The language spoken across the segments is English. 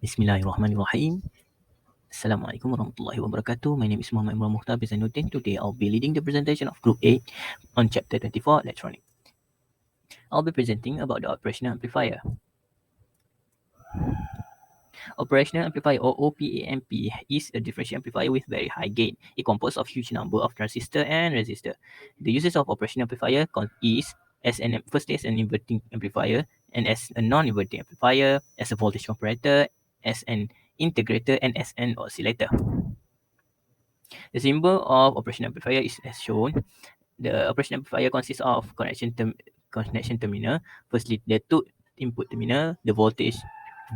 Bismillahirrahmanirrahim. Assalamualaikum warahmatullahi wabarakatuh. My name is Muhamad Mukhtar by Zainuddin. Today I'll be leading the presentation of Group 8 on Chapter 24, Electronic. I'll be presenting about the operational amplifier. Operational amplifier or OPAMP is a differential amplifier with very high gain. It composed of huge number of transistor and resistor. The uses of operational amplifier is firstly as an inverting amplifier, and as a non-inverting amplifier, as a voltage comparator, as an integrator, and as an oscillator. The symbol of operational amplifier is as shown. The operational amplifier consists of connection terminal. Firstly, the two input terminal, the voltage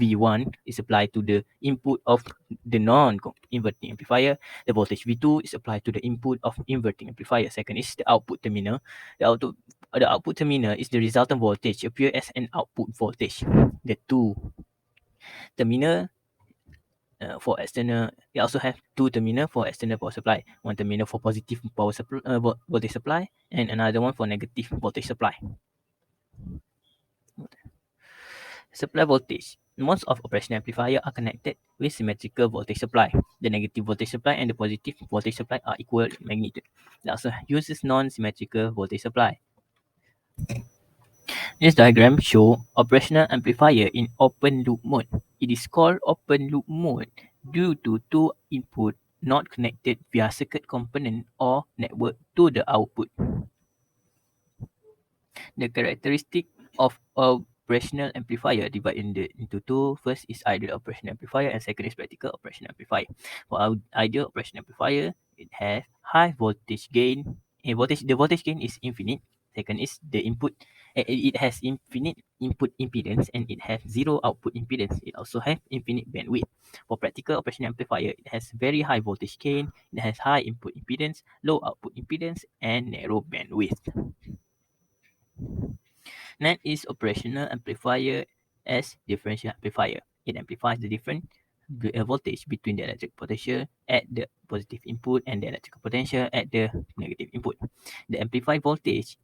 V1 is applied to the input of the non-inverting amplifier. The voltage V2 is applied to the input of inverting amplifier. Second is the output terminal. The output terminal is the resultant voltage appear as an output voltage. The two terminal for external, it also have two terminal for external power supply. One terminal for positive power supply, voltage supply, and another one for negative voltage supply. Supply voltage. Most of operational amplifier are connected with symmetrical voltage supply. The negative voltage supply and the positive voltage supply are equal in magnitude. It also uses non-symmetrical voltage supply. This diagram shows operational amplifier in open loop mode. It is called open loop mode due to two input not connected via circuit component or network to the output. The characteristic of operational amplifier divided into two. First is ideal operational amplifier and second is practical operational amplifier. For our ideal operational amplifier, it has high voltage gain. The voltage gain is infinite. Second is the input. It has infinite input impedance and it has zero output impedance. It also has infinite bandwidth. For practical operational amplifier, it has very high voltage gain. It has high input impedance, low output impedance, and narrow bandwidth. Next is operational amplifier as differential amplifier. It amplifies the different voltage between the electric potential at the positive input and the electrical potential at the negative input. The amplified voltage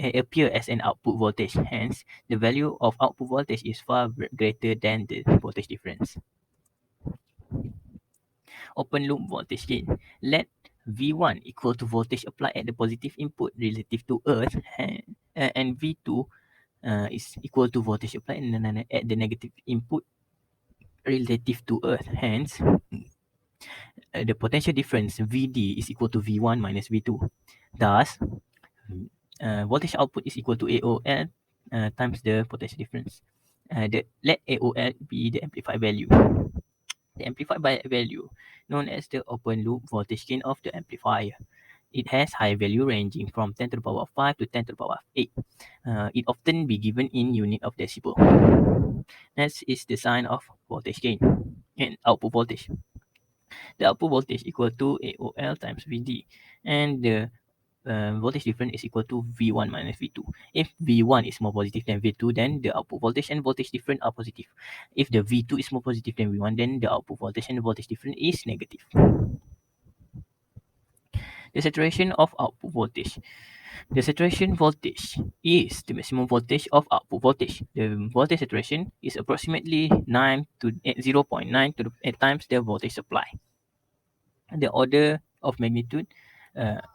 appear as an output voltage. Hence, the value of output voltage is far greater than the voltage difference. Open loop voltage gain. Let V1 equal to voltage applied at the positive input relative to earth and V2 is equal to voltage applied at the negative input relative to earth. Hence, the potential difference VD is equal to V1 minus V2. Thus, voltage output is equal to AOL times the potential difference. Let AOL be the amplified value. The amplified value known as the open loop voltage gain of the amplifier. It has high value ranging from 10 to the power of 5 to 10 to the power of 8. It often be given in unit of decibel. Next is the sign of voltage gain and output voltage. The output voltage equal to AOL times VD, and the voltage difference is equal to V1 minus V2. If V1 is more positive than V2, then the output voltage and voltage difference are positive. If the V2 is more positive than V1, then the output voltage and the voltage difference is negative. The saturation of output voltage. The saturation voltage is the maximum voltage of output voltage. The voltage saturation is approximately 0.9 to the 8 times the voltage supply. The order of magnitude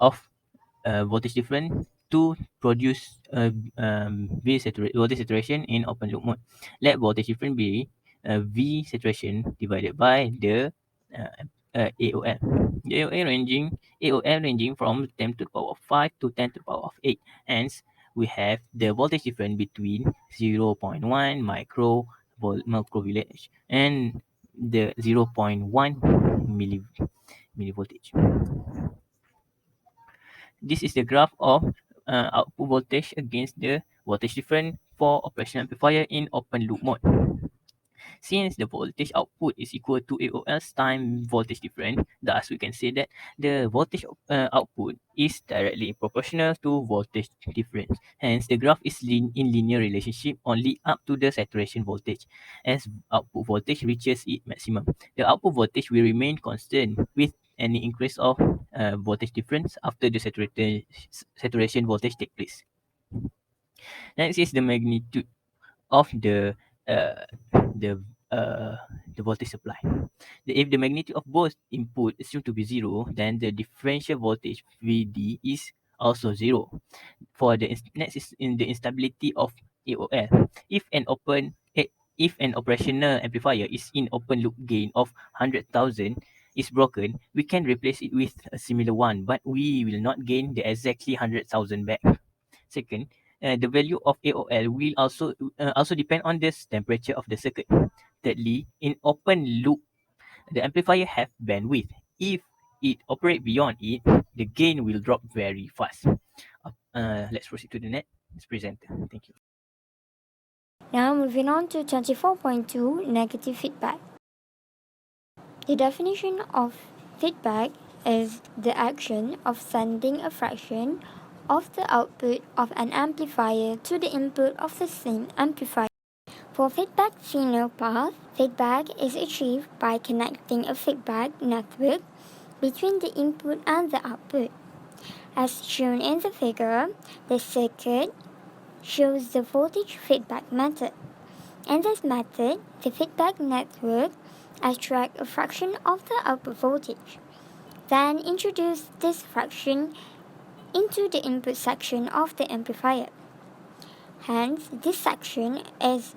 of voltage difference to produce voltage saturation in open loop mode. Let voltage difference be V saturation divided by the AOL. The AOL ranging from 10 to the power of 5 to 10 to the power of 8. Hence, we have the voltage difference between 0.1 microvoltage and the 0.1 millivoltage. This is the graph of output voltage against the voltage difference for operational amplifier in open loop mode. Since the voltage output is equal to AOL's time voltage difference, thus we can say that the voltage output is directly proportional to voltage difference. Hence, the graph is in linear relationship only up to the saturation voltage. As output voltage reaches its maximum, the output voltage will remain constant with any increase of voltage difference after the saturation voltage takes place. Next is the magnitude of the the voltage supply. If the magnitude of both input is assumed to be zero, then the differential voltage Vd is also zero. For the next is in the instability of AOL. If an operational amplifier is in open loop gain of 100,000 is broken, we can replace it with a similar one, but we will not gain the exactly 100,000 back. Second, the value of AOL will also depend on the temperature of the circuit. Thirdly, in open loop, the amplifier have bandwidth. If it operate beyond it, the gain will drop very fast. Let's proceed to the next presenter. Thank you. Now moving on to 24.2, negative feedback. The definition of feedback is the action of sending a fraction of the output of an amplifier to the input of the same amplifier. For feedback signal path, feedback is achieved by connecting a feedback network between the input and the output. As shown in the figure, the circuit shows the voltage feedback method. In this method, the feedback network extracts a fraction of the output voltage, then introduce this fraction into the input section of the amplifier. Hence, this section is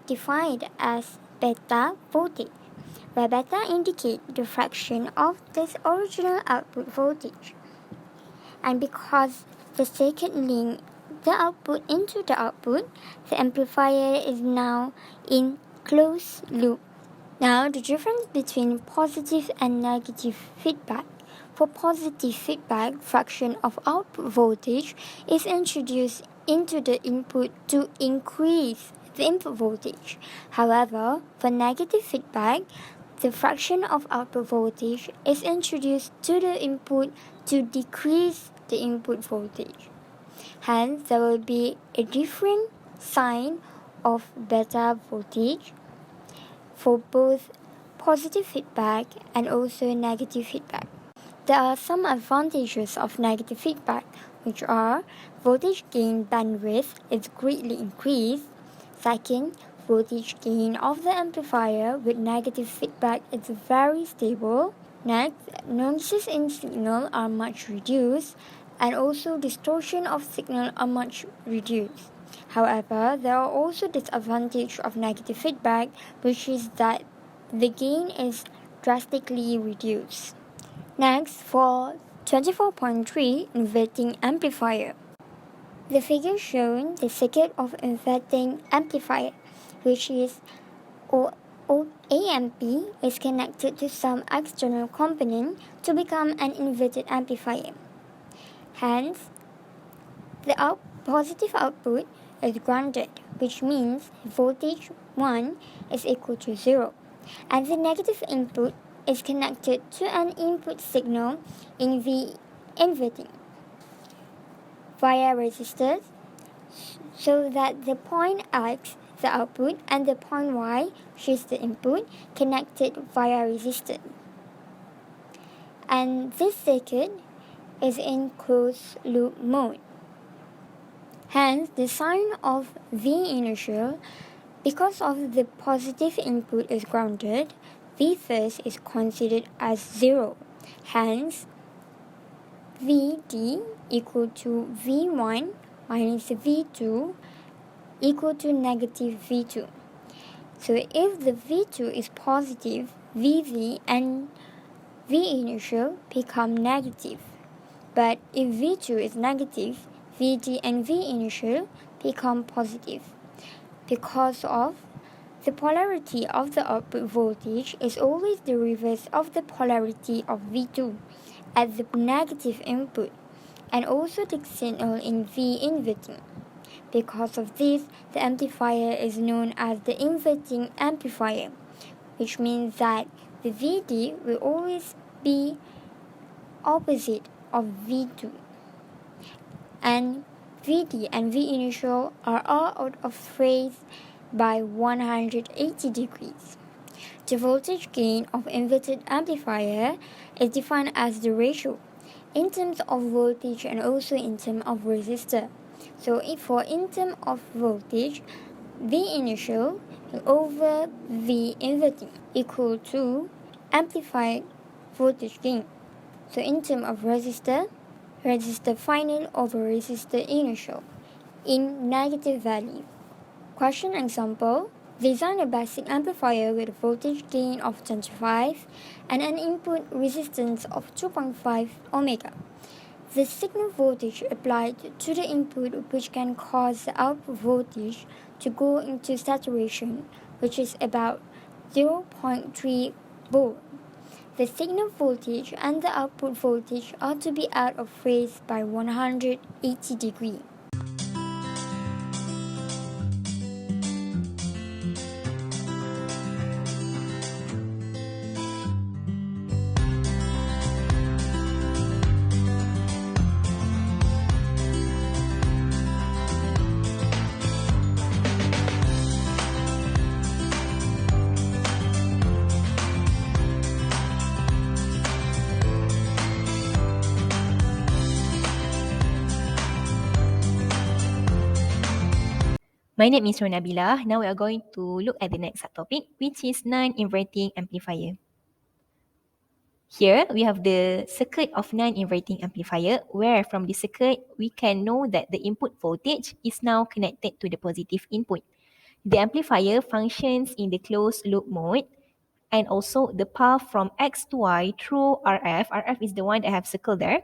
defined as beta voltage, where beta indicates the fraction of this original output voltage. And because the circuit linked the output into the output, the amplifier is now in closed loop. Now, the difference between positive and negative feedback. For positive feedback, fraction of output voltage is introduced into the input to increase the input voltage. However, for negative feedback, the fraction of output voltage is introduced to the input to decrease the input voltage. Hence, there will be a different sign of beta voltage for both positive feedback and also negative feedback. There are some advantages of negative feedback, which are voltage gain bandwidth is greatly increased. Second, voltage gain of the amplifier with negative feedback is very stable. Next, nuances in signal are much reduced, and also distortion of signal are much reduced. However, there are also disadvantages of negative feedback, which is that the gain is drastically reduced. Next, for 24.3, inverting amplifier. The figure shown the circuit of inverting amplifier, which is AMP, is connected to some external component to become an inverted amplifier. Hence, the positive output is grounded, which means voltage 1 is equal to 0, and the negative input is connected to an input signal in the inverting via resistors, so that the point X, the output, and the point Y, which is the input, connected via resistor. And this circuit is in closed loop mode. Hence, the sign of V initial, because of the positive input is grounded, V first is considered as 0. Hence, Vd equal to V1 minus V2 equal to negative V2. So if the V2 is positive, Vv and V initial become negative. But if V2 is negative, Vd and V initial become positive. Because of the polarity of the output voltage is always the reverse of the polarity of V2 at the negative input, and also the signal in V inverting. Because of this, the amplifier is known as the inverting amplifier, which means that the Vd will always be opposite of V2, and Vd and V initial are all out of phase by 180 degrees. The voltage gain of inverted amplifier is defined as the ratio in terms of voltage and also in terms of resistor. So if in terms of voltage, V initial over V inverting equal to amplified voltage gain. So in terms of resistor final over resistor initial in negative value. Question example: design a basic amplifier with a voltage gain of 25 and an input resistance of 2.5 ohms. The signal voltage applied to the input which can cause the output voltage to go into saturation, which is about 0.3 volt. The signal voltage and the output voltage are to be out of phase by 180 degrees. My name is Nur Nabilah. Now we are going to look at the next subtopic, which is non-inverting amplifier. Here we have the circuit of non-inverting amplifier, where from the circuit we can know that the input voltage is now connected to the positive input. The amplifier functions in the closed loop mode, and also the path from X to Y through RF. RF is the one that I have circled there,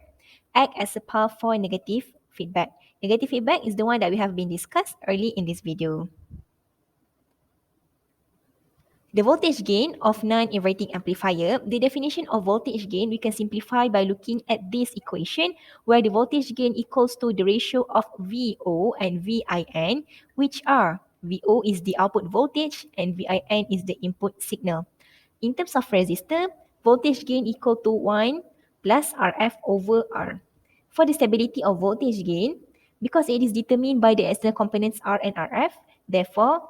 act as a path for negative feedback. Negative feedback is the one that we have been discussed early in this video. The voltage gain of non-inverting amplifier, the definition of voltage gain we can simplify by looking at this equation where the voltage gain equals to the ratio of VO and VIN, which are VO is the output voltage and VIN is the input signal. In terms of resistor, voltage gain equal to 1 plus RF over R. For the stability of voltage gain, because it is determined by the external components R and RF, therefore,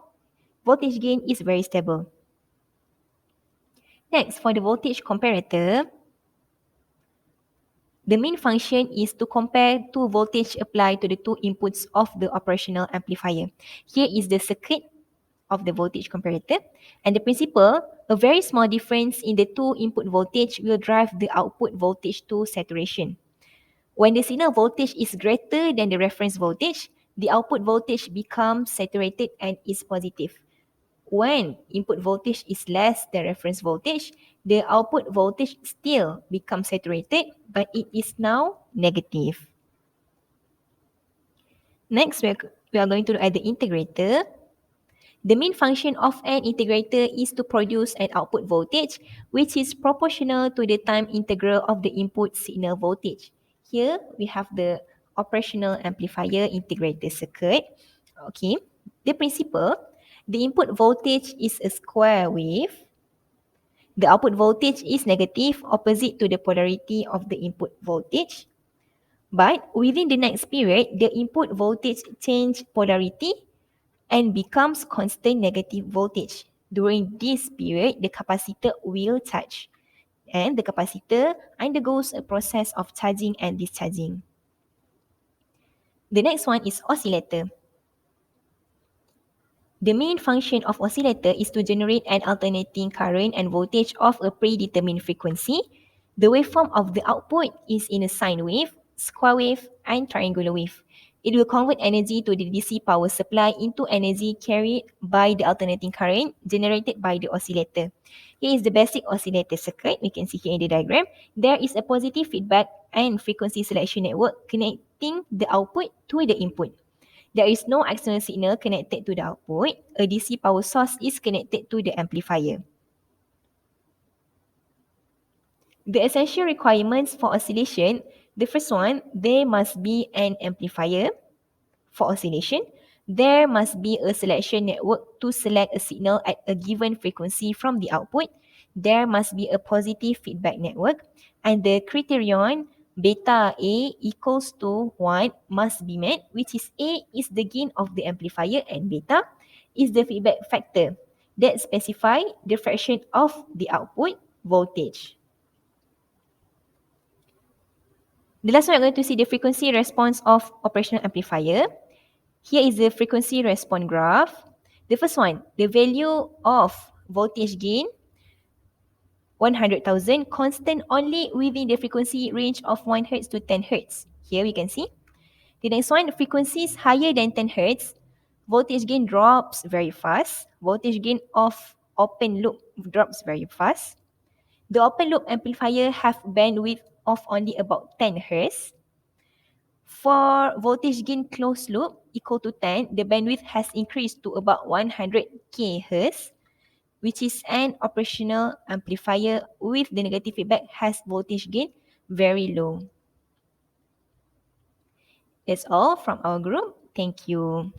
voltage gain is very stable. Next, for the voltage comparator, the main function is to compare two voltage applied to the two inputs of the operational amplifier. Here is the circuit of the voltage comparator, and the principle, a very small difference in the two input voltage will drive the output voltage to saturation. When the signal voltage is greater than the reference voltage, the output voltage becomes saturated and is positive. When input voltage is less than reference voltage, the output voltage still becomes saturated, but it is now negative. Next, we are going to look at the integrator. The main function of an integrator is to produce an output voltage which is proportional to the time integral of the input signal voltage. Here we have the operational amplifier integrator circuit. Okay, the principle, the input voltage is a square wave. The output voltage is negative, opposite to the polarity of the input voltage. But within the next period, the input voltage change polarity and becomes constant negative voltage. During this period, the capacitor will charge, and the capacitor undergoes a process of charging and discharging. The next one is oscillator. The main function of oscillator is to generate an alternating current and voltage of a predetermined frequency. The waveform of the output is in a sine wave, square wave, and triangular wave. It will convert energy to the DC power supply into energy carried by the alternating current generated by the oscillator. Here is the basic oscillator circuit. We can see here in the diagram. There is a positive feedback and frequency selection network connecting the output to the input. There is no external signal connected to the output. A DC power source is connected to the amplifier. The essential requirements for oscillation, the first one, there must be an amplifier for oscillation. There must be a selection network to select a signal at a given frequency from the output. There must be a positive feedback network, and the criterion beta A equals to 1 must be met, which is A is the gain of the amplifier and beta is the feedback factor that specify the fraction of the output voltage. The last one, we're going to see the frequency response of operational amplifier. Here is the frequency response graph. The first one, the value of voltage gain 100,000 constant only within the frequency range of 1 Hz to 10 Hz. Here we can see. The next one, frequencies higher than 10 Hz, voltage gain drops very fast. Voltage gain of open loop drops very fast. The open loop amplifier have bandwidth of only about 10 Hz. For voltage gain closed loop equal to 10, the bandwidth has increased to about 100 kHz, which is an operational amplifier with the negative feedback has voltage gain very low. That's all from our group. Thank you.